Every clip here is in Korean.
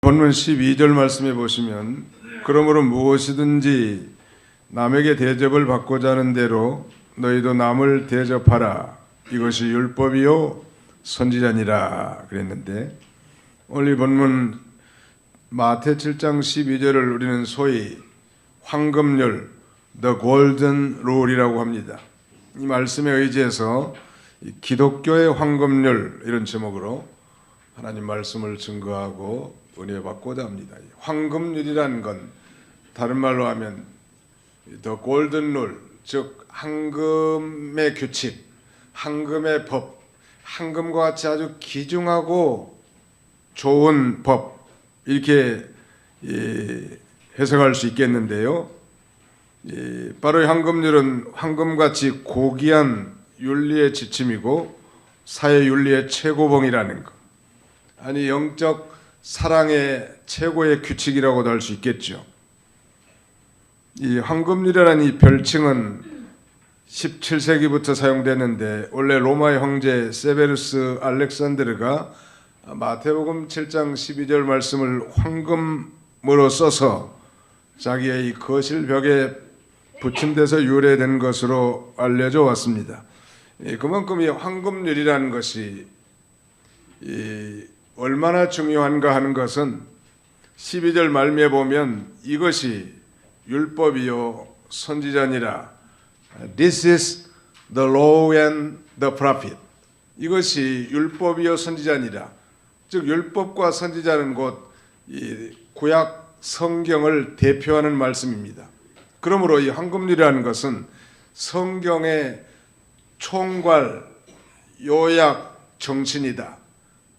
본문 12절 말씀에 보시면 그러므로 무엇이든지 남에게 대접을 받고자 하는 대로 너희도 남을 대접하라. 이것이 율법이요 선지자니라 그랬는데, 오늘 이 본문 마태 7장 12절을 우리는 소위 황금률, The Golden Rule이라고 합니다. 이 말씀에 의지해서 기독교의 황금률 이런 제목으로 하나님 말씀을 증거하고 은혜 받고자 합니다. 황금률이라는 건 다른 말로 하면 The Golden Rule, 즉 황금의 규칙, 황금의 법, 황금과 같이 아주 귀중하고 좋은 법, 이렇게 해석할 수 있겠는데요. 바로 황금률은 황금같이 고귀한 윤리의 지침이고 사회 윤리의 최고봉이라는 것, 아니 영적 사랑의 최고의 규칙이라고도 할 수 있겠죠. 이 황금률이라는 이 별칭은 17세기부터 사용됐는데, 원래 로마의 황제 세베루스 알렉산드르가 마태복음 7장 12절 말씀을 황금으로 써서 자기의 이 거실 벽에 붙인 데서 유래된 것으로 알려져 왔습니다. 그만큼 이 황금률이라는 것이 얼마나 중요한가 하는 것은 12절 말미에 보면 이것이 율법이요 선지자니라, This is the law and the prophet. 이것이 율법이요 선지자니라. 즉 율법과 선지자는 곧 이 구약 성경을 대표하는 말씀입니다. 그러므로 이 황금률이라는 것은 성경의 총괄 요약 정신이다.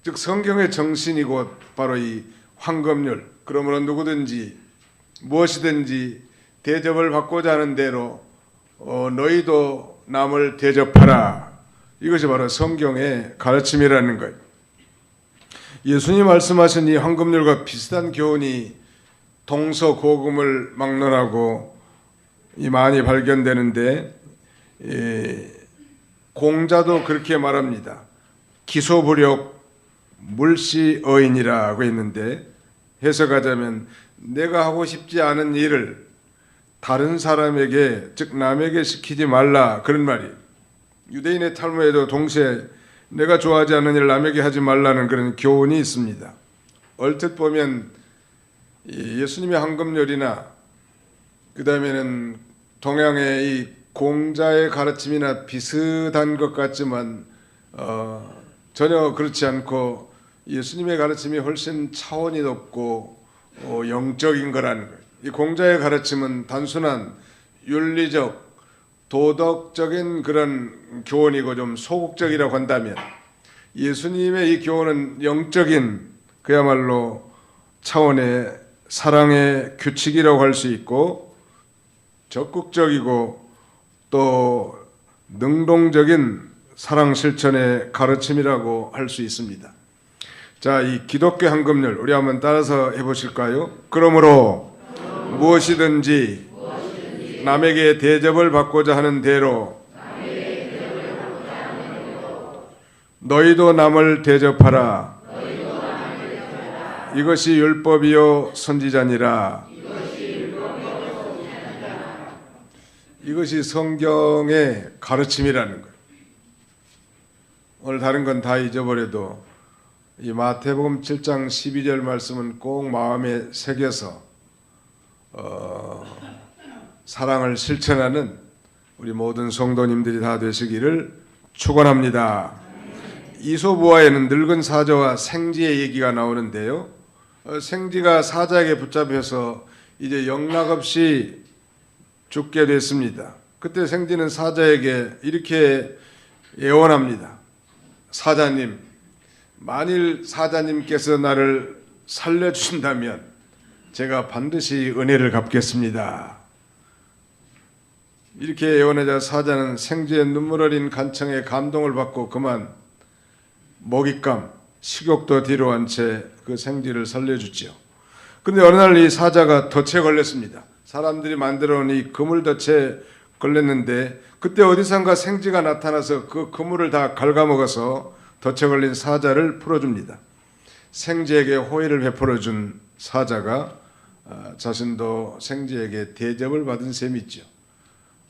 즉 성경의 정신이 곧 바로 이 황금률. 그러므로 누구든지 무엇이든지 대접을 받고자 하는 대로 너희도 남을 대접하라. 이것이 바로 성경의 가르침이라는 거예요. 예수님 말씀하신 이 황금률과 비슷한 교훈이 동서고금을 막론하고 많이 발견되는데, 공자도 그렇게 말합니다. 기소부력 물시어인이라고 했는데, 해석하자면 내가 하고 싶지 않은 일을 다른 사람에게, 즉 남에게 시키지 말라, 그런 말이에요. 유대인의 탈무에도 동시에 내가 좋아하지 않는 일을 남에게 하지 말라는 그런 교훈이 있습니다. 얼핏 보면 예수님의 황금률이나 그 다음에는 동양의 이 공자의 가르침이나 비슷한 것 같지만 전혀 그렇지 않고 예수님의 가르침이 훨씬 차원이 높고 영적인 거라는 거예요. 이 공자의 가르침은 단순한 윤리적 도덕적인 그런 교훈이고 좀 소극적이라고 한다면, 예수님의 이 교훈은 영적인 그야말로 차원의 사랑의 규칙이라고 할 수 있고, 적극적이고 또 능동적인 사랑 실천의 가르침이라고 할 수 있습니다. 자, 이 기독교 황금률 우리 한번 따라서 해보실까요? 그러므로 무엇이든지 남에게 대접을 받고자 하는 대로 너희도 남을 대접하라. 이것이 율법이요 선지자니라. 이것이 성경의 가르침이라는 거예요. 오늘 다른 건 다 잊어버려도 이 마태복음 7장 12절 말씀은 꼭 마음에 새겨서 사랑을 실천하는 우리 모든 성도님들이 다 되시기를 축원합니다. 이소부화에는 늙은 사자와 생쥐의 얘기가 나오는데요. 생쥐가 사자에게 붙잡혀서 이제 영락없이 죽게 됐습니다. 그때 생쥐는 사자에게 이렇게 예언합니다. 사자님, 만일 사자님께서 나를 살려주신다면 제가 반드시 은혜를 갚겠습니다. 이렇게 예언하자 사자는 생쥐의 눈물 어린 간청에 감동을 받고 그만 먹잇감, 식욕도 뒤로 한 채 그 생쥐를 살려주지요. 그런데 어느 날 이 사자가 덫에 걸렸습니다. 사람들이 만들어 놓은 이 그물 덫에 걸렸는데, 그때 어디선가 생쥐가 나타나서 그 그물을 다 갉아먹어서 덫에 걸린 사자를 풀어줍니다. 생지에게 호의를 베풀어 준 사자가 자신도 생지에게 대접을 받은 셈이 있죠.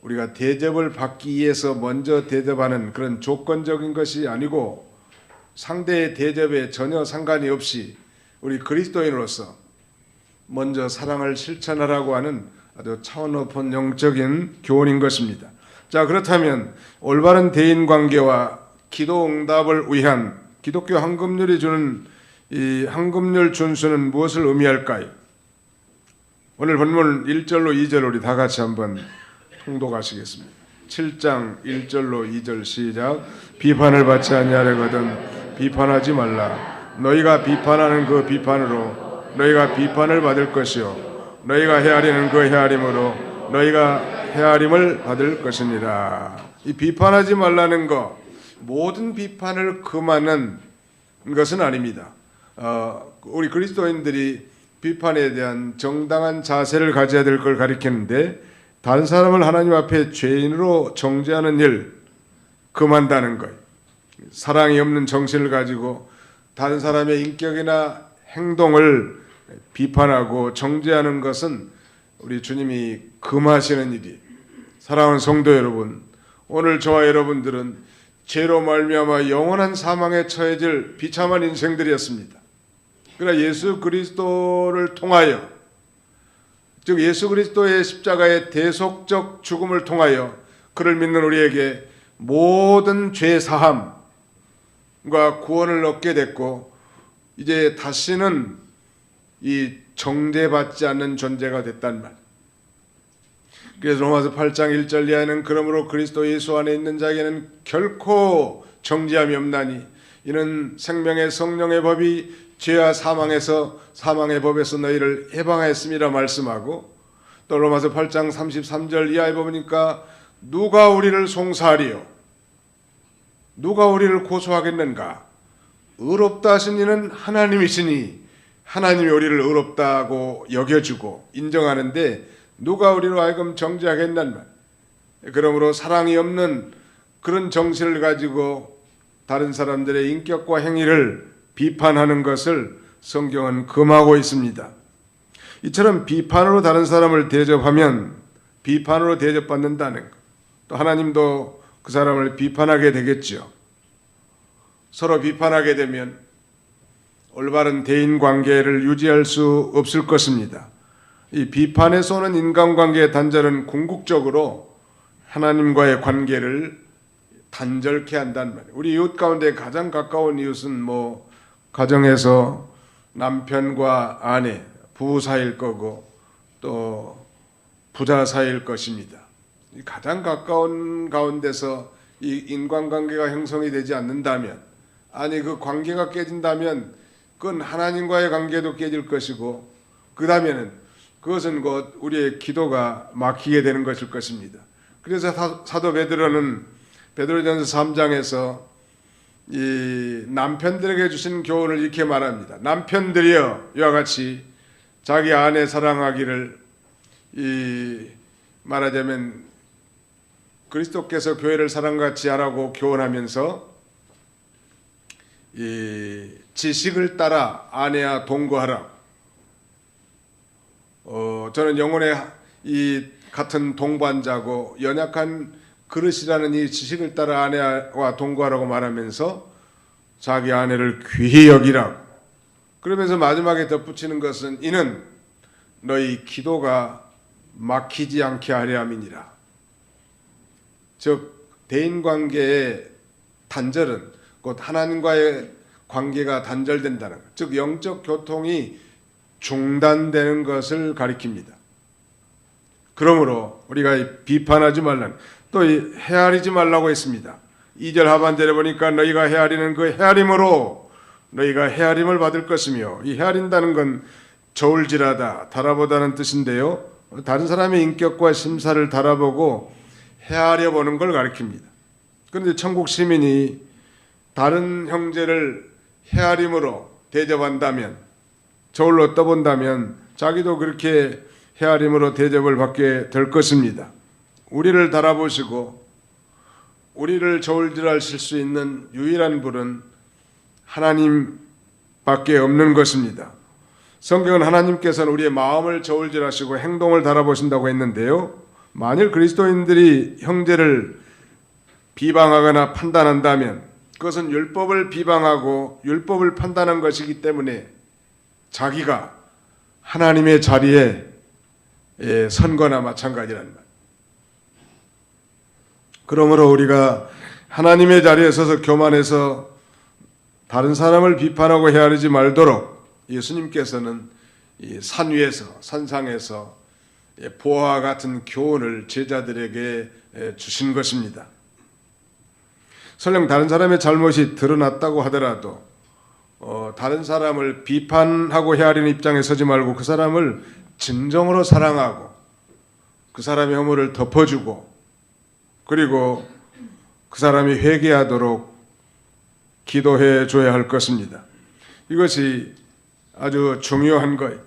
우리가 대접을 받기 위해서 먼저 대접하는 그런 조건적인 것이 아니고 상대의 대접에 전혀 상관이 없이 우리 그리스도인으로서 먼저 사랑을 실천하라고 하는 아주 차원 높은 영적인 교훈인 것입니다. 자, 그렇다면 올바른 대인관계와 기도 응답을 위한 기독교 황금률이 주는 이 황금률 준수는 무엇을 의미할까요? 오늘 본문 1절로 2절 우리 다 같이 한번 통독하시겠습니다. 7장 1절로 2절 시작. 비판을 받지 아니하려거든 비판하지 말라. 너희가 비판하는 그 비판으로 너희가 비판을 받을 것이요 너희가 헤아리는 그 헤아림으로 너희가 헤아림을 받을 것이니라. 이 비판하지 말라는 것, 모든 비판을 금하는 것은 아닙니다. 우리 그리스도인들이 비판에 대한 정당한 자세를 가져야 될 걸 가리키는데, 다른 사람을 하나님 앞에 죄인으로 정죄하는 일 금한다는 거예요. 사랑이 없는 정신을 가지고 다른 사람의 인격이나 행동을 비판하고 정죄하는 것은 우리 주님이 금하시는 일이에요. 사랑하는 성도 여러분, 오늘 저와 여러분들은 죄로 말미암아 영원한 사망에 처해질 비참한 인생들이었습니다. 그러나 예수 그리스도를 통하여, 즉 예수 그리스도의 십자가의 대속적 죽음을 통하여 그를 믿는 우리에게 모든 죄 사함과 구원을 얻게 됐고, 이제 다시는 이 정죄받지 않는 존재가 됐단 말. 그래서 로마서 8장 1절 이하에는 그러므로 그리스도 예수 안에 있는 자에게는 결코 정죄함이 없나니 이는 생명의 성령의 법이 죄와 사망에서 사망의 법에서 너희를 해방하였음이라 말씀하고, 또 로마서 8장 33절 이하에 보니까 누가 우리를 송사하리요 누가 우리를 고소하겠는가? 의롭다 하신 이는 하나님이시니 하나님이 우리를 의롭다고 여겨주고 인정하는데 누가 우리로 하여금 정죄하겠단 말. 그러므로 사랑이 없는 그런 정신을 가지고 다른 사람들의 인격과 행위를 비판하는 것을 성경은 금하고 있습니다. 이처럼 비판으로 다른 사람을 대접하면 비판으로 대접받는다는 것, 또 하나님도 그 사람을 비판하게 되겠죠. 서로 비판하게 되면 올바른 대인관계를 유지할 수 없을 것입니다. 이 비판에서 오는 인간관계의 단절은 궁극적으로 하나님과의 관계를 단절케 한단 말이에요. 우리 이웃 가운데 가장 가까운 이웃은 가정에서 남편과 아내, 부부 사이일 거고 또 부자 사이일 것입니다. 가장 가까운 가운데서 이 인간관계가 형성이 되지 않는다면, 아니 그 관계가 깨진다면 그건 하나님과의 관계도 깨질 것이고, 그 다음에는 그것은 곧 우리의 기도가 막히게 되는 것일 것입니다. 그래서 사도 베드로는 베드로전서 3장에서 이 남편들에게 주신 교훈을 이렇게 말합니다. 남편들이여 이와 같이 자기 아내 사랑하기를, 말하자면 그리스도께서 교회를 사랑같이 하라고 교훈하면서 이 지식을 따라 아내와 동거하라. 저는 영혼의 이 같은 동반자고 연약한 그릇이라는 이 지식을 따라 아내와 동거하라고 말하면서 자기 아내를 귀히 여기라고, 그러면서 마지막에 덧붙이는 것은 이는 너희 기도가 막히지 않게 하려 함이니라. 즉 대인관계의 단절은 곧 하나님과의 관계가 단절된다는 것, 즉 영적 교통이 중단되는 것을 가리킵니다. 그러므로 우리가 비판하지 말라는, 또 헤아리지 말라고 했습니다. 2절 하반절에 보니까 너희가 헤아리는 그 헤아림으로 너희가 헤아림을 받을 것이며, 이 헤아린다는 건 저울질하다, 달아보다는 뜻인데요, 다른 사람의 인격과 심사를 달아보고 헤아려 보는 걸 가리킵니다. 그런데 천국 시민이 다른 형제를 헤아림으로 대접한다면, 저울로 떠본다면 자기도 그렇게 헤아림으로 대접을 받게 될 것입니다. 우리를 달아보시고 우리를 저울질하실 수 있는 유일한 분은 하나님밖에 밖에 없는 것입니다. 성경은 하나님께서는 우리의 마음을 저울질하시고 행동을 달아보신다고 했는데요. 만일 그리스도인들이 형제를 비방하거나 판단한다면 그것은 율법을 비방하고 율법을 판단한 것이기 때문에 자기가 하나님의 자리에 선 거나 마찬가지란 말. 그러므로 우리가 하나님의 자리에 서서 교만해서 다른 사람을 비판하고 헤아리지 말도록 예수님께서는 이 산 위에서 산상에서 보화와 같은 교훈을 제자들에게 주신 것입니다. 설령 다른 사람의 잘못이 드러났다고 하더라도 다른 사람을 비판하고 헤아리는 입장에 서지 말고 그 사람을 진정으로 사랑하고 그 사람의 허물을 덮어주고 그리고 그 사람이 회개하도록 기도해 줘야 할 것입니다. 이것이 아주 중요한 거예요.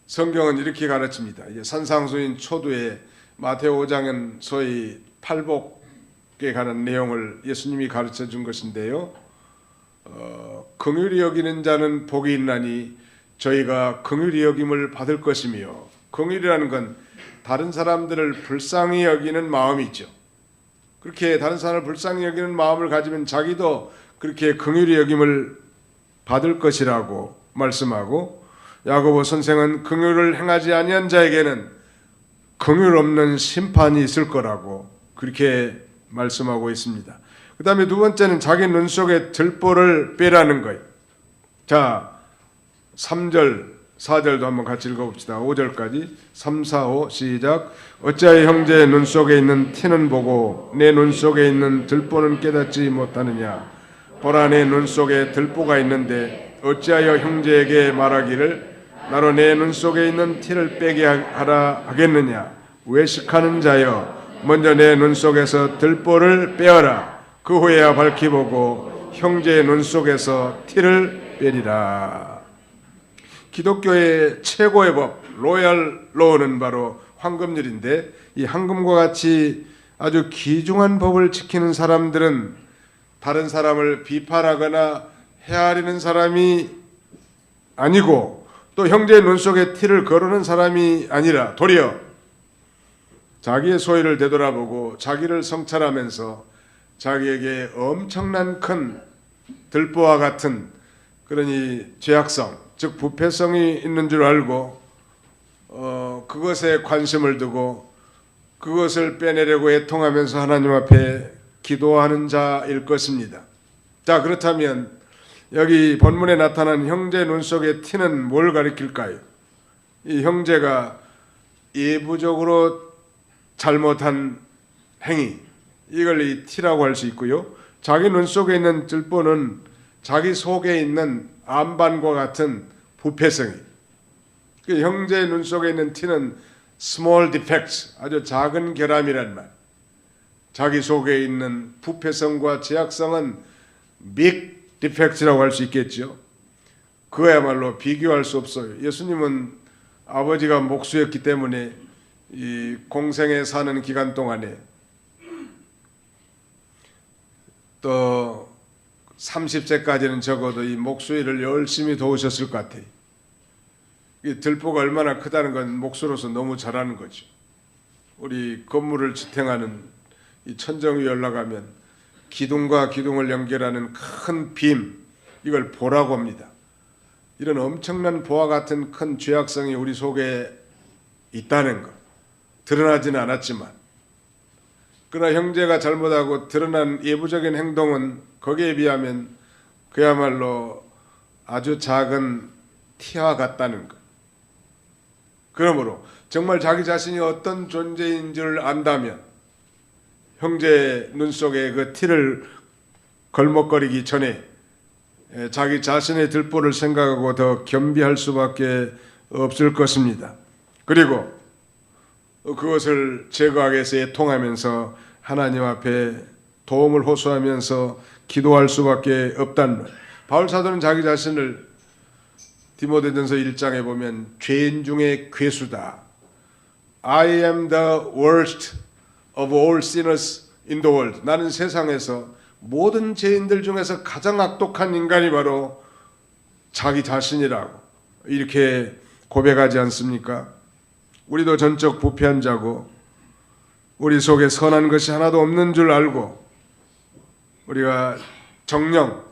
성경은 이렇게 가르칩니다. 산상수인 초두에 마태오 5장은 소위 팔복에 관한 내용을 예수님이 가르쳐 준 것인데요. 긍휼히 여기는 자는 복이 있나니 저희가 긍휼히 여김을 받을 것이며, 긍휼이라는 건 다른 사람들을 불쌍히 여기는 마음이죠. 그렇게 다른 사람을 불쌍히 여기는 마음을 가지면 자기도 그렇게 긍휼히 여김을 받을 것이라고 말씀하고, 야고보 선생은 긍휼을 행하지 아니한 자에게는 긍휼 없는 심판이 있을 거라고 그렇게 말씀하고 있습니다. 그 다음에 두 번째는 자기 눈 속에 들보를 빼라는 거예요. 자, 3절 4절도 한번 같이 읽어봅시다. 5절까지 3, 4, 5 시작. 어찌하여 형제의 눈 속에 있는 티는 보고 내 눈 속에 있는 들보는 깨닫지 못하느냐. 보라, 내 눈 속에 들보가 있는데 어찌하여 형제에게 말하기를 나로 내 눈 속에 있는 티를 빼게 하라 하겠느냐. 외식하는 자여, 먼저 내 눈 속에서 들보를 빼어라. 그 후에야 밝히 보고 형제의 눈 속에서 티를 빼리라. 기독교의 최고의 법, 로얄 로우는 바로 황금률인데, 이 황금과 같이 아주 귀중한 법을 지키는 사람들은 다른 사람을 비판하거나 헤아리는 사람이 아니고, 또 형제의 눈 속에 티를 거르는 사람이 아니라 도리어 자기의 소유를 되돌아보고 자기를 성찰하면서 자기에게 엄청난 큰 들보와 같은 그런 이 죄악성, 즉 부패성이 있는 줄 알고 그것에 관심을 두고 그것을 빼내려고 애통하면서 하나님 앞에 기도하는 자일 것입니다. 자, 그렇다면 여기 본문에 나타난 형제 눈 속의 티는 뭘 가리킬까요? 이 형제가 예부적으로 잘못한 행위, 이걸 이 티라고 할 수 있고요. 자기 눈 속에 있는 들보는 자기 속에 있는 암반과 같은 부패성이. 그 형제의 눈 속에 있는 티는 small defects, 아주 작은 결함이란 말. 자기 속에 있는 부패성과 죄악성은 big defects라고 할 수 있겠죠. 그야말로 비교할 수 없어요. 예수님은 아버지가 목수였기 때문에 이 공생에 사는 기간 동안에 또 30세까지는 적어도 이 목수일을 열심히 도우셨을 것 같아요. 이 들보가 얼마나 크다는 건 목수로서 너무 잘 아는 거죠. 우리 건물을 지탱하는 이 천정 위에 올라가면 기둥과 기둥을 연결하는 큰 빔, 이걸 보라고 합니다. 이런 엄청난 보와 같은 큰 죄악성이 우리 속에 있다는 것, 드러나지는 않았지만, 그러나 형제가 잘못하고 드러난 예부적인 행동은 거기에 비하면 그야말로 아주 작은 티와 같다는 것. 그러므로 정말 자기 자신이 어떤 존재인 줄 안다면 형제의 눈 속에 그 티를 걸먹거리기 전에 자기 자신의 들보를 생각하고 더 겸비할 수밖에 없을 것입니다. 그리고 그것을 제거하기 위해서 애통하면서 하나님 앞에 도움을 호소하면서 기도할 수밖에 없다는 말. 바울 사도는 자기 자신을 디모데전서 1장에 보면 죄인 중에 괴수다. I am the worst of all sinners in the world. 나는 세상에서 모든 죄인들 중에서 가장 악독한 인간이 바로 자기 자신이라고 이렇게 고백하지 않습니까? 우리도 전적 부패한 자고 우리 속에 선한 것이 하나도 없는 줄 알고 우리가 정녕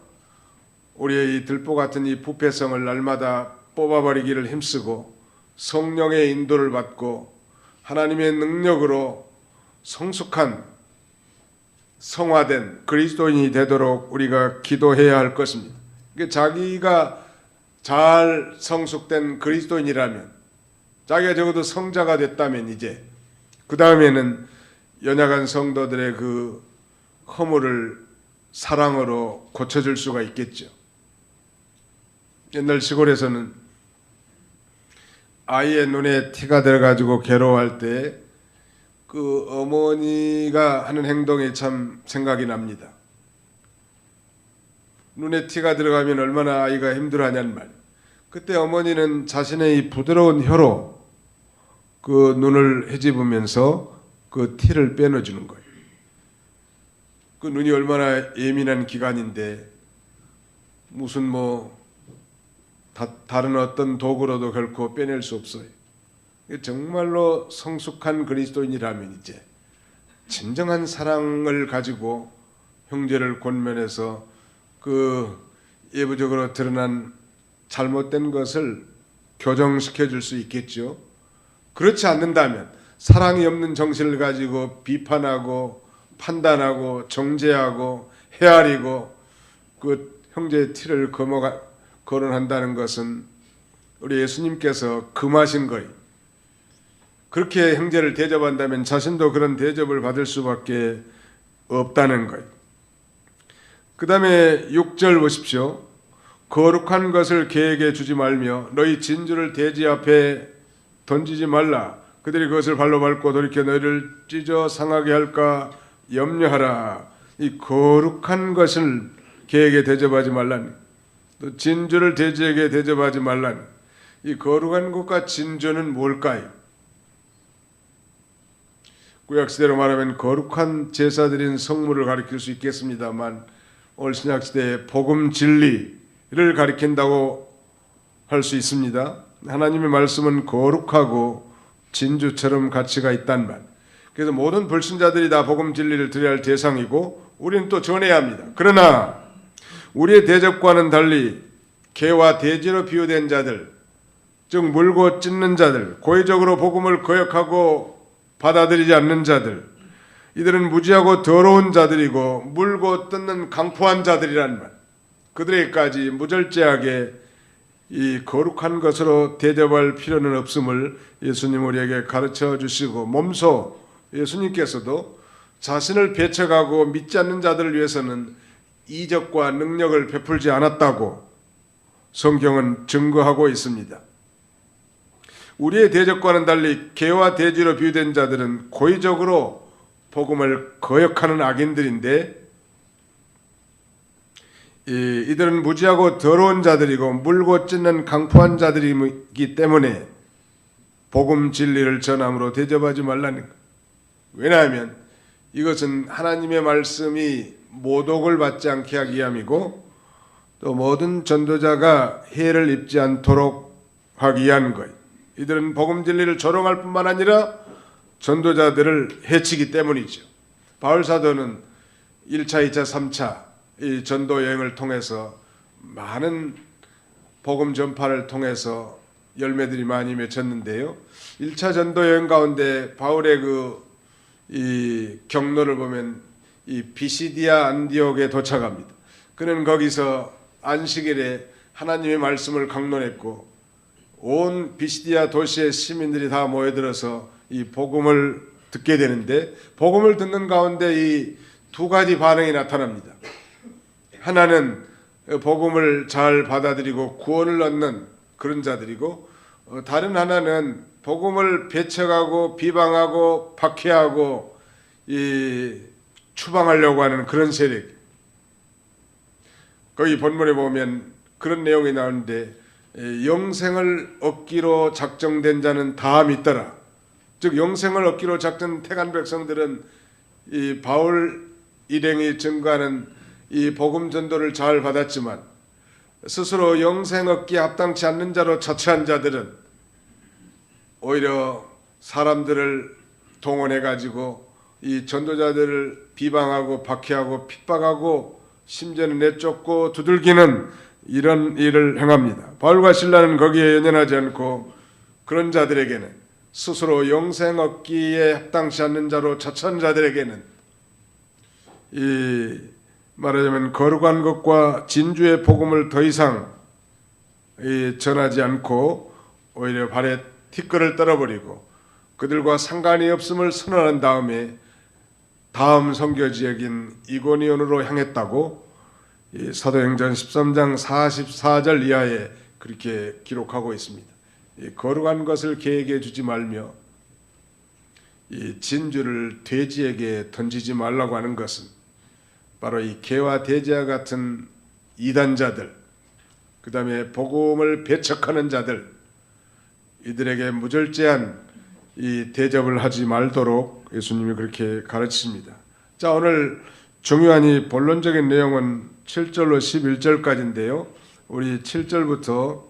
우리의 이 들보 같은 이 부패성을 날마다 뽑아버리기를 힘쓰고 성령의 인도를 받고 하나님의 능력으로 성숙한 성화된 그리스도인이 되도록 우리가 기도해야 할 것입니다. 자기가 잘 성숙된 그리스도인이라면, 자기가 적어도 성자가 됐다면 이제 그 다음에는 연약한 성도들의 그 허물을 사랑으로 고쳐줄 수가 있겠죠. 옛날 시골에서는 아이의 눈에 티가 들어가지고 괴로워할 때 그 어머니가 하는 행동이 참 생각이 납니다. 눈에 티가 들어가면 얼마나 아이가 힘들어하냐는 말. 그때 어머니는 자신의 이 부드러운 혀로 그 눈을 헤집으면서 그 티를 빼내주는 거예요. 그 눈이 얼마나 예민한 기관인데 무슨 다른 어떤 도구로도 결코 빼낼 수 없어요. 정말로 성숙한 그리스도인이라면 이제 진정한 사랑을 가지고 형제를 권면해서 그 예부적으로 드러난 잘못된 것을 교정시켜 줄 수 있겠죠. 그렇지 않는다면 사랑이 없는 정신을 가지고 비판하고 판단하고 정죄하고 헤아리고 그 형제의 티를 거론한다는 것은 우리 예수님께서 금하신 거예요. 그렇게 형제를 대접한다면 자신도 그런 대접을 받을 수밖에 없다는 거예요. 그 다음에 6절 보십시오. 거룩한 것을 개에게 주지 말며 너희 진주를 돼지 앞에 던지지 말라. 그들이 그것을 발로 밟고 돌이켜 너희를 찢어 상하게 할까 염려하라. 이 거룩한 것을 개에게 대접하지 말라니, 또 진주를 돼지에게 대접하지 말라니. 이 거룩한 것과 진주는 뭘까요? 구약시대로 말하면 거룩한 제사드린 성물을 가리킬 수 있겠습니다만 오늘 신약시대에 복음 진리를 가리킨다고 할 수 있습니다. 하나님의 말씀은 거룩하고 진주처럼 가치가 있단 말. 그래서 모든 불신자들이 다 복음 진리를 드려야 할 대상이고 우리는 또 전해야 합니다. 그러나 우리의 대접과는 달리 개와 돼지로 비유된 자들, 즉 물고 찢는 자들, 고의적으로 복음을 거역하고 받아들이지 않는 자들, 이들은 무지하고 더러운 자들이고 물고 뜯는 강포한 자들이란 말. 그들에게까지 무절제하게 이 거룩한 것으로 대접할 필요는 없음을 예수님 우리에게 가르쳐 주시고, 몸소 예수님께서도 자신을 배척하고 믿지 않는 자들을 위해서는 이적과 능력을 베풀지 않았다고 성경은 증거하고 있습니다. 우리의 대적과는 달리 개와 돼지로 비유된 자들은 고의적으로 복음을 거역하는 악인들인데, 이들은 무지하고 더러운 자들이고 물고 찢는 강포한 자들이기 때문에 복음 진리를 전함으로 대접하지 말라는 것. 왜냐하면 이것은 하나님의 말씀이 모독을 받지 않게 하기 위함이고 또 모든 전도자가 해를 입지 않도록 하기 위한 거예요. 이들은 복음 진리를 조롱할 뿐만 아니라 전도자들을 해치기 때문이죠. 바울 사도는 1차, 2차, 3차 이 전도 여행을 통해서 많은 복음 전파를 통해서 열매들이 많이 맺혔는데요. 1차 전도 여행 가운데 바울의 이 경로를 보면 이 비시디아 안디옥에 도착합니다. 그는 거기서 안식일에 하나님의 말씀을 강론했고 온 비시디아 도시의 시민들이 다 모여들어서 이 복음을 듣게 되는데, 복음을 듣는 가운데 이 두 가지 반응이 나타납니다. 하나는 복음을 잘 받아들이고 구원을 얻는 그런 자들이고, 다른 하나는 복음을 배척하고 비방하고 박해하고 추방하려고 하는 그런 세력. 거기 본문에 보면 그런 내용이 나오는데, 영생을 얻기로 작정된 자는 다 믿더라. 즉 영생을 얻기로 작정된 택한 백성들은 이 바울 일행이 증거하는 이 복음 전도를 잘 받았지만 스스로 영생 얻기에 합당치 않는 자로 자처한 자들은 오히려 사람들을 동원해 가지고 이 전도자들을 비방하고 박해하고 핍박하고 심지어는 내쫓고 두들기는 이런 일을 행합니다. 바울과 실라는 거기에 연연하지 않고 그런 자들에게는, 스스로 영생 얻기에 합당치 않는 자로 자처한 자들에게는 이 말하자면 거룩한 것과 진주의 복음을 더 이상 전하지 않고 오히려 발에 티끌을 떨어버리고 그들과 상관이 없음을 선언한 다음에 다음 선교 지역인 이고니온으로 향했다고 이 사도행전 13장 44절 이하에 그렇게 기록하고 있습니다. 이 거룩한 것을 개에게 주지 말며 이 진주를 돼지에게 던지지 말라고 하는 것은 바로 이 개와 돼지와 같은 이단자들, 그 다음에 복음을 배척하는 자들, 이들에게 무절제한 이 대접을 하지 말도록 예수님이 그렇게 가르치십니다. 자, 오늘 중요한 이 본론적인 내용은 7절로 11절까지인데요. 우리 7절부터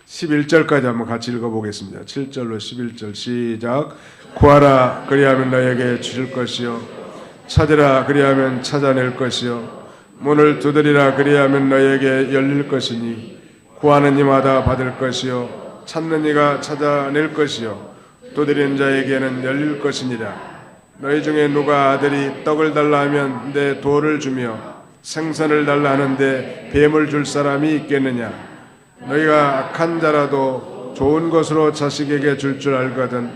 11절까지 한번 같이 읽어보겠습니다. 7절로 11절 시작. 구하라 그리하면 너에게 주실 것이요, 찾으라 그리하면 찾아낼 것이요, 문을 두드리라 그리하면 너에게 열릴 것이니 구하는 이마다 받을 것이요, 찾는 이가 찾아낼 것이요, 두드리는 자에게는 열릴 것이니라. 너희 중에 누가 아들이 떡을 달라 하면 내 돌을 주며 생선을 달라 하는데 뱀을 줄 사람이 있겠느냐? 너희가 악한 자라도 좋은 것으로 자식에게 줄 알거든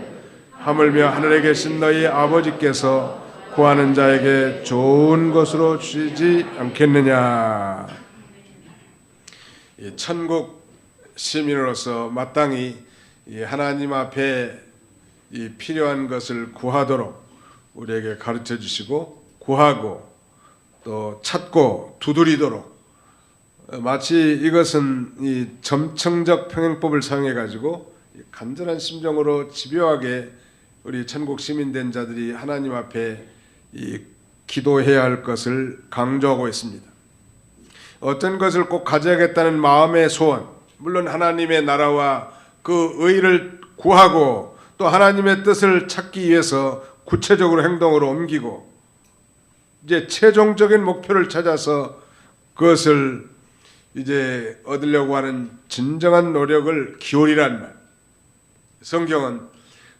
하물며 하늘에 계신 너희 아버지께서 구하는 자에게 좋은 것으로 주시지 않겠느냐? 천국 시민으로서 마땅히 하나님 앞에 이 필요한 것을 구하도록 우리에게 가르쳐 주시고, 구하고 또 찾고 두드리도록, 마치 이것은 이 점층적 평행법을 사용해 가지고 간절한 심정으로 집요하게 우리 천국 시민된 자들이 하나님 앞에 이 기도해야 할 것을 강조하고 있습니다. 어떤 것을 꼭 가져야겠다는 마음의 소원, 물론 하나님의 나라와 그 의를 구하고 또 하나님의 뜻을 찾기 위해서 구체적으로 행동으로 옮기고 이제 최종적인 목표를 찾아서 그것을 이제 얻으려고 하는 진정한 노력을 기울이란 말. 성경은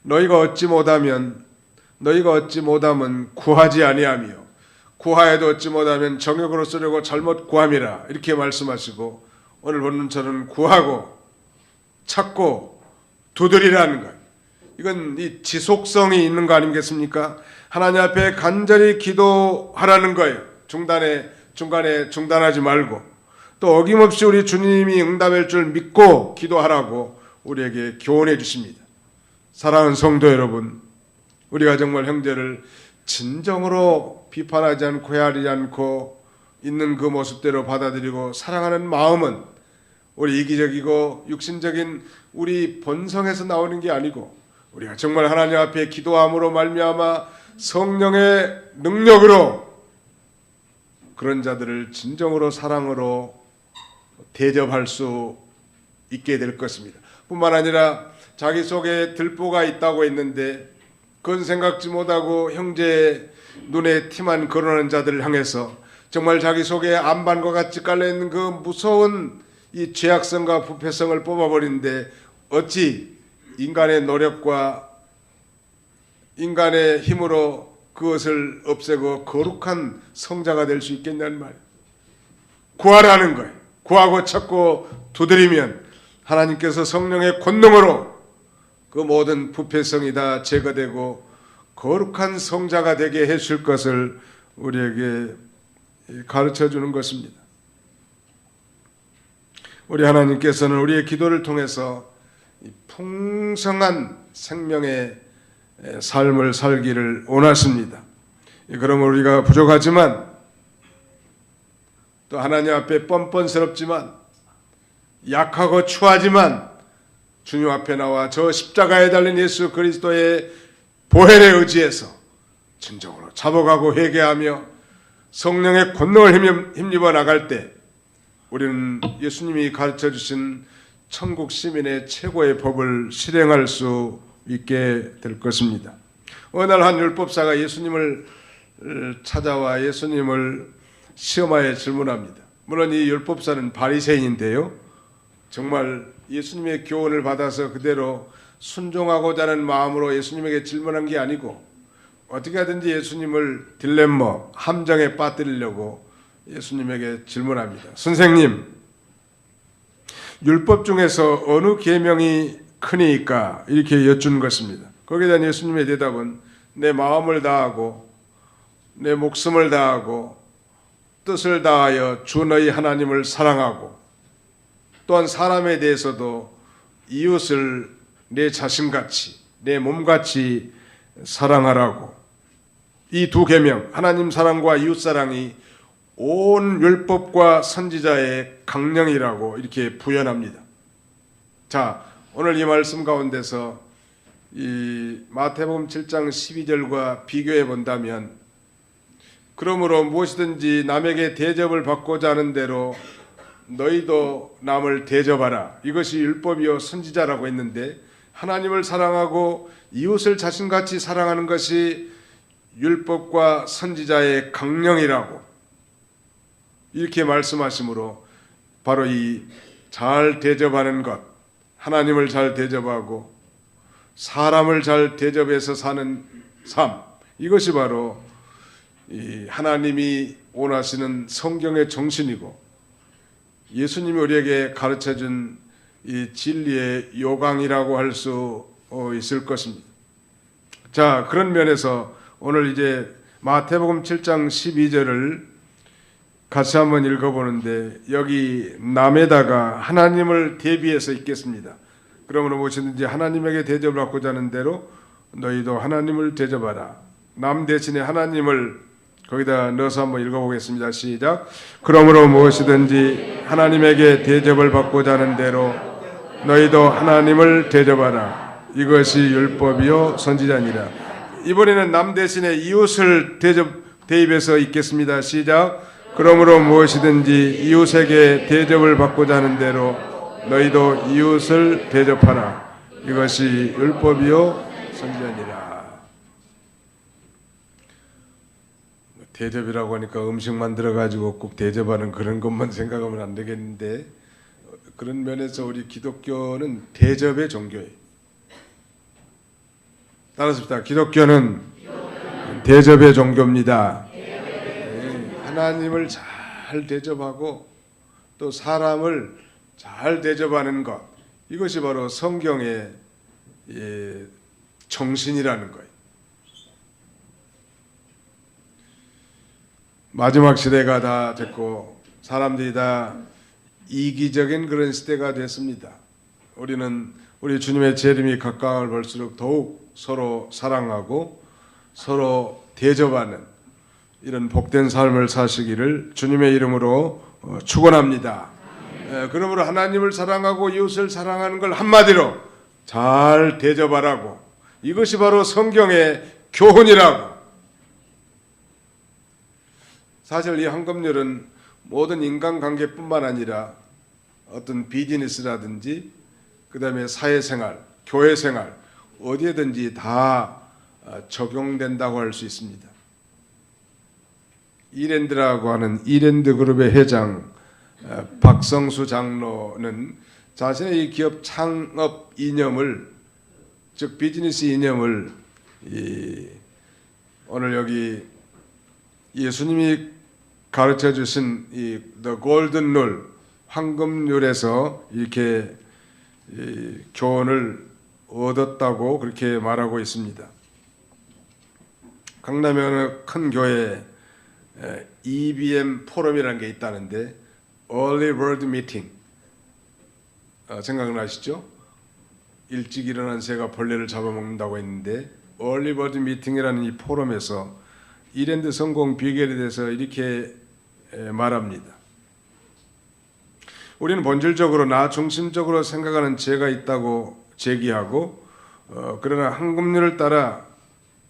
너희가 얻지 못하면 구하지 아니하며 구하여도 얻지 못하면 정욕으로 쓰려고 잘못 구함이라 이렇게 말씀하시고, 오늘 본문처럼 구하고 찾고 두드리라는 것. 이건 이 지속성이 있는 거 아니겠습니까? 하나님 앞에 간절히 기도하라는 거예요. 중간에 중단하지 말고, 또 어김없이 우리 주님이 응답할 줄 믿고 기도하라고 우리에게 교훈해 주십니다. 사랑하는 성도 여러분, 우리가 정말 형제를 진정으로 비판하지 않고 헤아리지 않고 있는 그 모습대로 받아들이고 사랑하는 마음은 우리 이기적이고 육신적인 우리 본성에서 나오는 게 아니고, 우리가 정말 하나님 앞에 기도함으로 말미암아 성령의 능력으로 그런 자들을 진정으로 사랑으로 대접할 수 있게 될 것입니다. 뿐만 아니라 자기 속에 들보가 있다고 했는데 그건 생각지 못하고 형제의 눈에 티만 거론하는 자들을 향해서 정말 자기 속에 안반과 같이 깔려있는 그 무서운 이 죄악성과 부패성을 뽑아버리는데 어찌 인간의 노력과 인간의 힘으로 그것을 없애고 거룩한 성자가 될 수 있겠냐는 말이에요. 구하라는 거예요. 구하고 찾고 두드리면 하나님께서 성령의 권능으로 그 모든 부패성이 다 제거되고 거룩한 성자가 되게 해줄 것을 우리에게 가르쳐 주는 것입니다. 우리 하나님께서는 우리의 기도를 통해서 풍성한 생명의 삶을 살기를 원하십니다. 그러면 우리가 부족하지만 또 하나님 앞에 뻔뻔스럽지만 약하고 추하지만 주님 앞에 나와 저 십자가에 달린 예수 그리스도의 보혈에 의지해서 진정으로 자복하고 회개하며 성령의 권능을 힘입어 나갈 때 우리는 예수님이 가르쳐 주신 천국 시민의 최고의 법을 실행할 수 있게 될 것입니다. 어느 날 한 율법사가 예수님을 찾아와 예수님을 시험하여 질문합니다. 물론 이 율법사는 바리새인인데요, 정말 예수님의 교훈을 받아서 그대로 순종하고자 하는 마음으로 예수님에게 질문한 게 아니고 어떻게 하든지 예수님을 딜레마, 함정에 빠뜨리려고 예수님에게 질문합니다. 선생님, 율법 중에서 어느 계명이 크니까? 이렇게 여쭌 것입니다. 거기에 대한 예수님의 대답은 내 마음을 다하고 내 목숨을 다하고 뜻을 다하여 주 너희 하나님을 사랑하고 또한 사람에 대해서도 이웃을 내 자신같이 내 몸같이 사랑하라고. 이 두 계명, 하나님 사랑과 이웃 사랑이 온 율법과 선지자의 강령이라고 이렇게 부연합니다. 자, 오늘 이 말씀 가운데서 이 마태복음 7장 12절과 비교해 본다면, 그러므로 무엇이든지 남에게 대접을 받고자 하는 대로 너희도 남을 대접하라. 이것이 율법이요 선지자라고 했는데, 하나님을 사랑하고 이웃을 자신같이 사랑하는 것이 율법과 선지자의 강령이라고 이렇게 말씀하시므로, 바로 이 잘 대접하는 것, 하나님을 잘 대접하고 사람을 잘 대접해서 사는 삶, 이것이 바로 이 하나님이 원하시는 성경의 정신이고 예수님이 우리에게 가르쳐준 이 진리의 요강이라고 할 수 있을 것입니다. 자, 그런 면에서 오늘 이제 마태복음 7장 12절을 같이 한번 읽어보는데, 여기 남에다가 하나님을 대비해서 읽겠습니다. 그러므로 무엇이든지 하나님에게 대접을 받고자 하는 대로 너희도 하나님을 대접하라. 남 대신에 하나님을 거기다 넣어서 한번 읽어보겠습니다. 시작. 그러므로 무엇이든지 하나님에게 대접을 받고자 하는 대로 너희도 하나님을 대접하라. 이것이 율법이요 선지자니라. 이번에는 남 대신에 이웃을 대입해서 읽겠습니다. 시작. 그러므로 무엇이든지 이웃에게 대접을 받고자 하는 대로 너희도 이웃을 대접하라. 이것이 율법이요 선지자니라. 대접이라고 하니까 음식 만들어가지고 꼭 대접하는 그런 것만 생각하면 안 되겠는데, 그런 면에서 우리 기독교는 대접의 종교예요. 따라서 기독교는 대접의 종교입니다. 하나님을 잘 대접하고 또 사람을 잘 대접하는 것, 이것이 바로 성경의 정신이라는 거예요. 마지막 시대가 다 됐고 사람들이 다 이기적인 그런 시대가 됐습니다. 우리는 우리 주님의 재림이 가까움을 볼수록 더욱 서로 사랑하고 서로 대접하는 이런 복된 삶을 사시기를 주님의 이름으로 축원합니다. 그러므로 하나님을 사랑하고 이웃을 사랑하는 걸 한마디로 잘 대접하라고, 이것이 바로 성경의 교훈이라고. 사실 이 황금률은 모든 인간관계뿐만 아니라 어떤 비즈니스라든지 그 다음에 사회생활, 교회생활 어디에든지 다 적용된다고 할 수 있습니다. 이랜드라고 하는 이랜드 그룹의 회장 박성수 장로는 자신의 이 기업 창업 이념을, 즉 비즈니스 이념을 오늘 여기 예수님이 가르쳐 주신 이 The Golden Rule, 황금률에서 이렇게 교훈을 얻었다고 그렇게 말하고 있습니다. 강남에 어느 큰 교회에 EBM 포럼이라는 게 있다는데, Early Bird Meeting, 생각나시죠? 일찍 일어난 새가 벌레를 잡아먹는다고 했는데, Early Bird Meeting이라는 이 포럼에서 이랜드 성공 비결에 대해서 이렇게 말합니다. 우리는 본질적으로 나 중심적으로 생각하는 죄가 있다고 제기하고, 그러나 황금률을 따라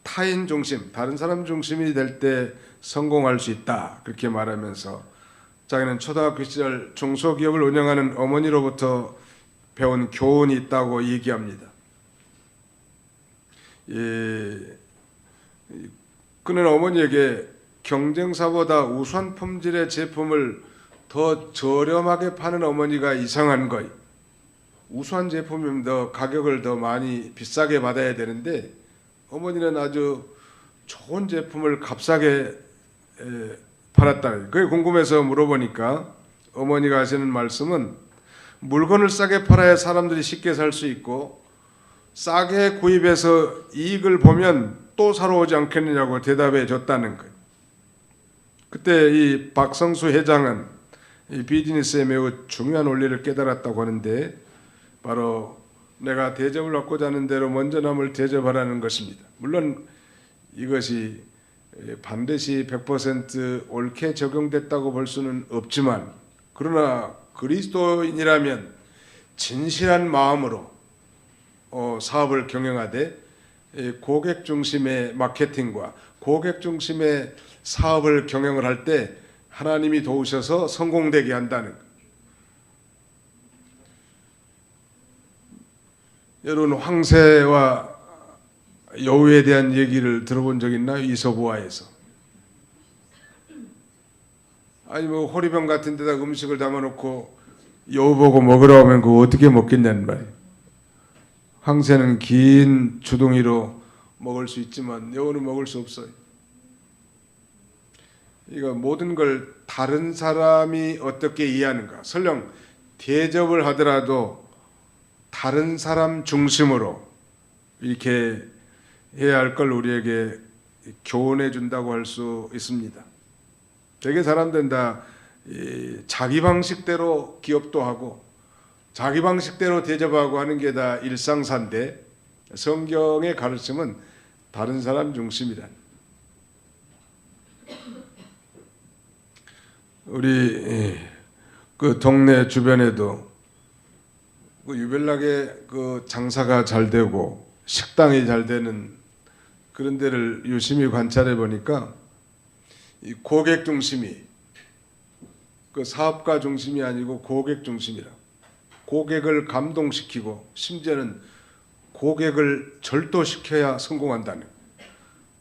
타인 중심, 다른 사람 중심이 될 때 성공할 수 있다. 그렇게 말하면서 자기는 초등학교 시절 중소기업을 운영하는 어머니로부터 배운 교훈이 있다고 얘기합니다. 그는 어머니에게 경쟁사보다 우수한 품질의 제품을 더 저렴하게 파는 어머니가 이상한 거예요. 우수한 제품이면 더 가격을 더 많이 비싸게 받아야 되는데 어머니는 아주 좋은 제품을 값싸게 팔았다는 거예요. 그게 궁금해서 물어보니까 어머니가 하시는 말씀은 물건을 싸게 팔아야 사람들이 쉽게 살 수 있고 싸게 구입해서 이익을 보면 또 사러 오지 않겠느냐고 대답해 줬다는 거예요. 그때 이 박성수 회장은 이 비즈니스에 매우 중요한 원리를 깨달았다고 하는데 바로 내가 대접을 받고자 하는 대로 먼저 남을 대접하라는 것입니다. 물론 이것이 반드시 100% 옳게 적용됐다고 볼 수는 없지만 그러나 그리스도인이라면 진실한 마음으로 사업을 경영하되 고객 중심의 마케팅과 고객 중심의 사업을 경영을 할 때 하나님이 도우셔서 성공되게 한다는 것. 여러분 황새와 여우에 대한 얘기를 들어본 적 있나요? 이솝우화에서. 아니 뭐 호리병 같은 데다 음식을 담아놓고 여우 보고 먹으라고 하면 그거 어떻게 먹겠냐는 말이에요. 황새는 긴 주둥이로 먹을 수 있지만 여우는 먹을 수 없어요. 이거 모든 걸 다른 사람이 어떻게 이해하는가. 설령 대접을 하더라도 다른 사람 중심으로 이렇게 해야 할 걸 우리에게 교훈해 준다고 할 수 있습니다. 되게 사람들은 다 자기 방식대로 기업도 하고 자기 방식대로 대접하고 하는 게 다 일상사인데 성경의 가르침은 다른 사람 중심이란. 우리 그 동네 주변에도 그 유별나게 그 장사가 잘 되고 식당이 잘 되는 그런 데를 유심히 관찰해 보니까 이 고객 중심이 그 사업가 중심이 아니고 고객 중심이라. 고객을 감동시키고 심지어는 고객을 절도시켜야 성공한다는.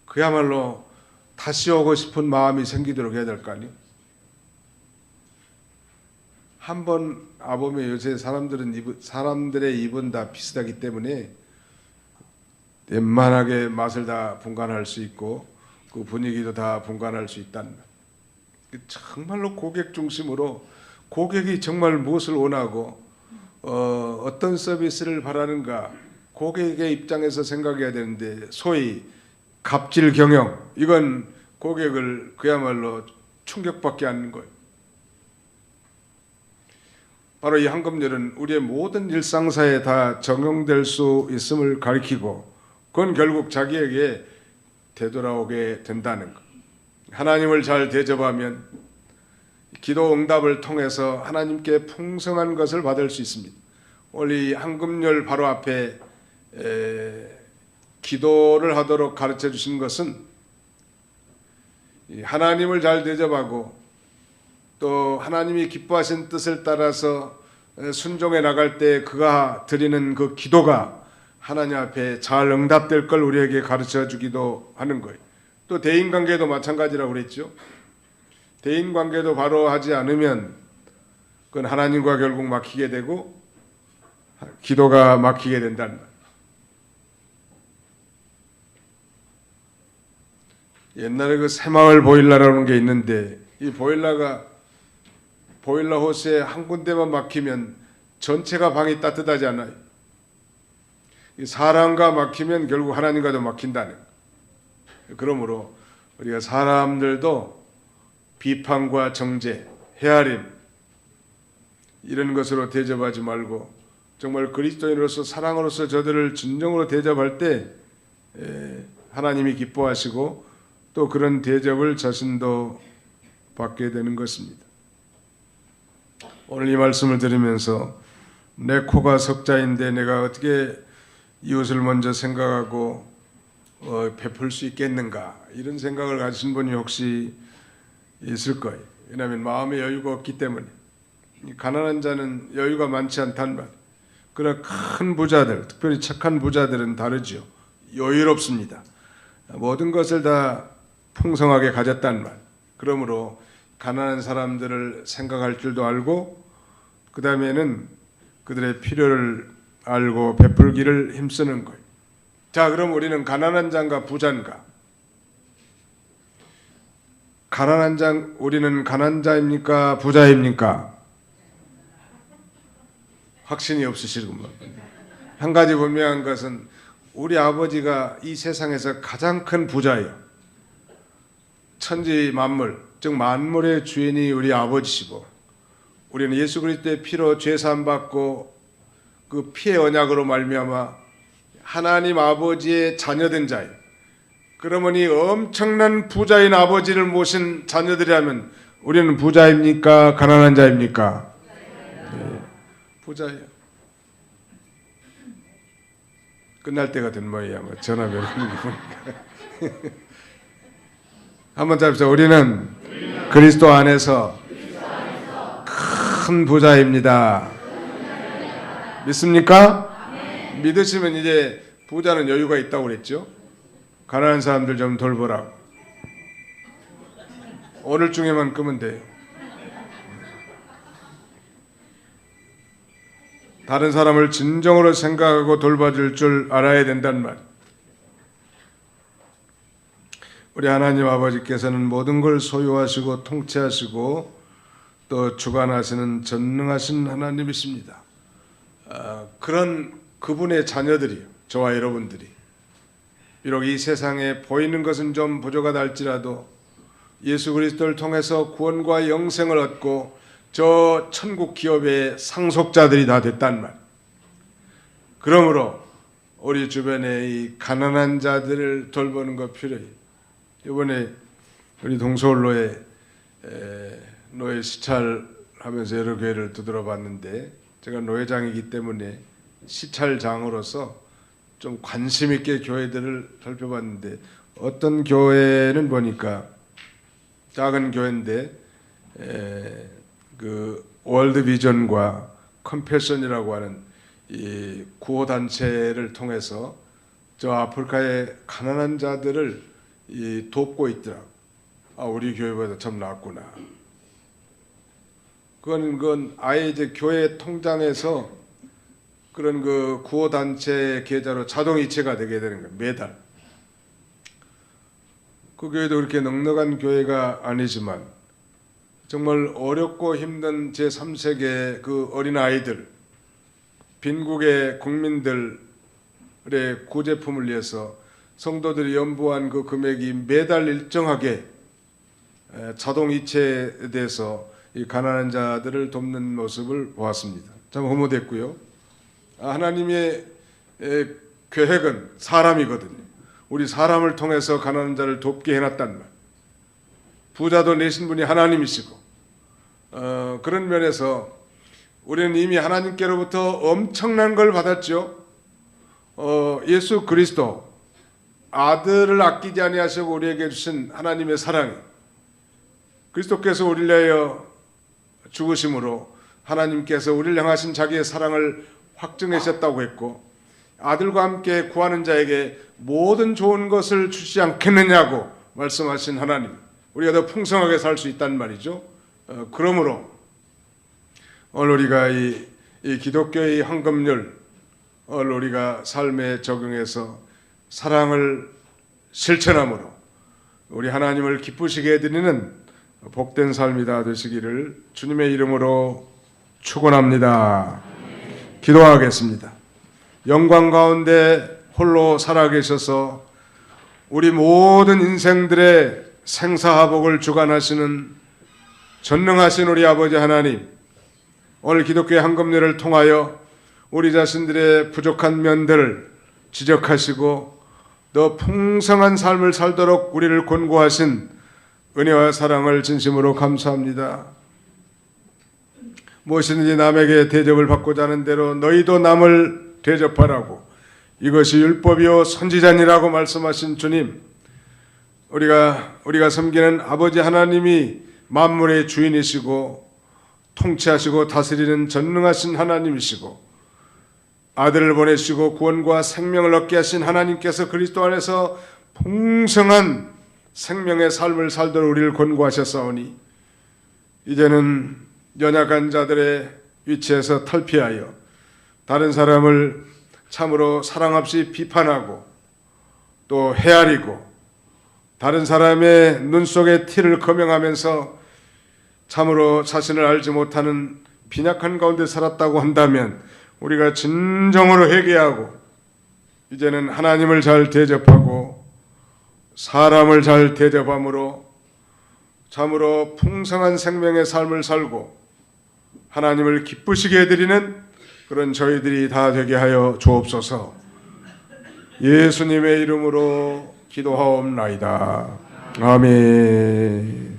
그야말로 다시 오고 싶은 마음이 생기도록 해야 될 거 아니에요. 한번 와보면 요새 사람들의 입은 다 비슷하기 때문에 웬만하게 맛을 다 분간할 수 있고 그 분위기도 다 분간할 수 있다는 것. 정말로 고객 중심으로 고객이 정말 무엇을 원하고 어떤 서비스를 바라는가 고객의 입장에서 생각해야 되는데 소위 갑질 경영 이건 고객을 그야말로 충격받게 하는 거예요. 바로 이 황금률은 우리의 모든 일상사에 다 적용될 수 있음을 가리키고 그건 결국 자기에게 되돌아오게 된다는 것. 하나님을 잘 대접하면 기도 응답을 통해서 하나님께 풍성한 것을 받을 수 있습니다. 오늘 이 황금률 바로 앞에 기도를 하도록 가르쳐 주신 것은 하나님을 잘 대접하고 또 하나님이 기뻐하신 뜻을 따라서 순종해 나갈 때 그가 드리는 그 기도가 하나님 앞에 잘 응답될 걸 우리에게 가르쳐 주기도 하는 거예요. 또 대인관계도 마찬가지라고 그랬죠. 대인관계도 바로 하지 않으면 그건 하나님과 결국 막히게 되고 기도가 막히게 된다는 말. 옛날에 그 새마을 보일러라는 게 있는데 이 보일러 호스에 한 군데만 막히면 전체가 방이 따뜻하지 않아요. 이 사람과 막히면 결국 하나님과도 막힌다는 거예요. 그러므로 우리가 사람들도 비판과 정죄, 헤아림 이런 것으로 대접하지 말고 정말 그리스도인으로서 사랑으로서 저들을 진정으로 대접할 때 하나님이 기뻐하시고 또 그런 대접을 자신도 받게 되는 것입니다. 오늘 이 말씀을 들으면서 내 코가 석자인데 내가 어떻게 이웃을 먼저 생각하고 베풀 수 있겠는가 이런 생각을 가진 분이 혹시 있을 거예요. 왜냐하면 마음의 여유가 없기 때문에. 가난한 자는 여유가 많지 않단 말. 그러나 큰 부자들, 특별히 착한 부자들은 다르죠. 여유롭습니다. 모든 것을 다 풍성하게 가졌단 말. 그러므로 가난한 사람들을 생각할 줄도 알고 그 다음에는 그들의 필요를 알고 베풀기를 힘쓰는 거예요. 자, 그럼 우리는 가난한 자인가 부자인가? 우리는 가난한 자입니까 부자입니까? 확신이 없으시구만. 한 가지 분명한 것은 우리 아버지가 이 세상에서 가장 큰 부자예요. 천지 만물, 즉 만물의 주인이 우리 아버지시고 우리는 예수 그리스도의 피로 죄 사함 받고 그 피의 언약으로 말미암아 하나님 아버지의 자녀된 자예요. 그러므니 엄청난 부자인 아버지를 모신 자녀들이라면 우리는 부자입니까 가난한 자입니까? 네, 부자예요. 끝날 때가 된 모양이야. 전화 몇 번 보니까. 한번 잡시다. 우리는 그리스도 안에서 큰 부자입니다. 믿습니까? 믿으시면 이제 부자는 여유가 있다고 그랬죠. 가난한 사람들 좀 돌보라고. 오늘 중에만 끄면 돼요. 다른 사람을 진정으로 생각하고 돌봐줄 줄 알아야 된단 말. 우리 하나님 아버지께서는 모든 걸 소유하시고 통치하시고 또 주관하시는 전능하신 하나님이십니다. 그런 그분의 자녀들이요. 저와 여러분들이. 비록 이 세상에 보이는 것은 좀 부족하다 할지라도 예수 그리스도를 통해서 구원과 영생을 얻고 저 천국 기업의 상속자들이 다 됐단 말. 그러므로 우리 주변에 이 가난한 자들을 돌보는 것 필요해요. 이번에 우리 동서울로에 노예 시찰하면서 여러 교회를 두드려봤는데 제가 노회장이기 때문에 시찰장으로서 좀 관심 있게 교회들을 살펴봤는데 어떤 교회는 보니까 작은 교회인데 그 월드 비전과 컴패션이라고 하는 이 구호 단체를 통해서 저 아프리카의 가난한 자들을 돕고 있더라. 우리 교회보다 참 낫구나. 그건 아예 이제 교회 통장에서 그런 그 구호 단체 계좌로 자동 이체가 되게 되는 거예요. 매달. 그 교회도 그렇게 넉넉한 교회가 아니지만 정말 어렵고 힘든 제3세계 그 어린 아이들, 빈국의 국민들의 구제품을 위해서 성도들이 연부한 그 금액이 매달 일정하게 자동 이체돼서 이 가난한 자들을 돕는 모습을 보았습니다. 참 허무됐고요. 하나님의 계획은 사람이거든요. 우리 사람을 통해서 가난한 자를 돕게 해놨단 말. 부자도 내신 분이 하나님이시고 그런 면에서 우리는 이미 하나님께로부터 엄청난 걸 받았죠. 예수 그리스도 아들을 아끼지 아니하시고 우리에게 주신 하나님의 사랑이 그리스도께서 우리를 위하여 죽으심으로 하나님께서 우리를 향하신 자기의 사랑을 확증하셨다고 했고 아들과 함께 구하는 자에게 모든 좋은 것을 주시지 않겠느냐고 말씀하신 하나님, 우리가 더 풍성하게 살 수 있다는 말이죠. 그러므로 오늘 우리가 이 기독교의 황금률 우리가 삶에 적용해서 사랑을 실천함으로 우리 하나님을 기쁘시게 해드리는 복된 삶이 다 되시기를 주님의 이름으로 축원합니다. 기도하겠습니다. 영광 가운데 홀로 살아계셔서 우리 모든 인생들의 생사화복을 주관하시는 전능하신 우리 아버지 하나님, 오늘 기독교의 황금률을 통하여 우리 자신들의 부족한 면들을 지적하시고 더 풍성한 삶을 살도록 우리를 권고하신 은혜와 사랑을 진심으로 감사합니다. 무엇이든지 남에게 대접을 받고자 하는 대로 너희도 남을 대접하라고 이것이 율법이요 선지자니라고 말씀하신 주님, 우리가 섬기는 아버지 하나님이 만물의 주인이시고 통치하시고 다스리는 전능하신 하나님이시고 아들을 보내시고 구원과 생명을 얻게 하신 하나님께서 그리스도 안에서 풍성한 생명의 삶을 살도록 우리를 권고하셨사오니 이제는 연약한 자들의 위치에서 탈피하여 다른 사람을 참으로 사랑 없이 비판하고 또 헤아리고 다른 사람의 눈 속에 티를 검명하면서 참으로 자신을 알지 못하는 빈약한 가운데 살았다고 한다면 우리가 진정으로 회개하고 이제는 하나님을 잘 대접하고 사람을 잘 대접함으로 참으로 풍성한 생명의 삶을 살고 하나님을 기쁘시게 해드리는 그런 저희들이 다 되게 하여 주옵소서. 예수님의 이름으로 기도하옵나이다. 아멘.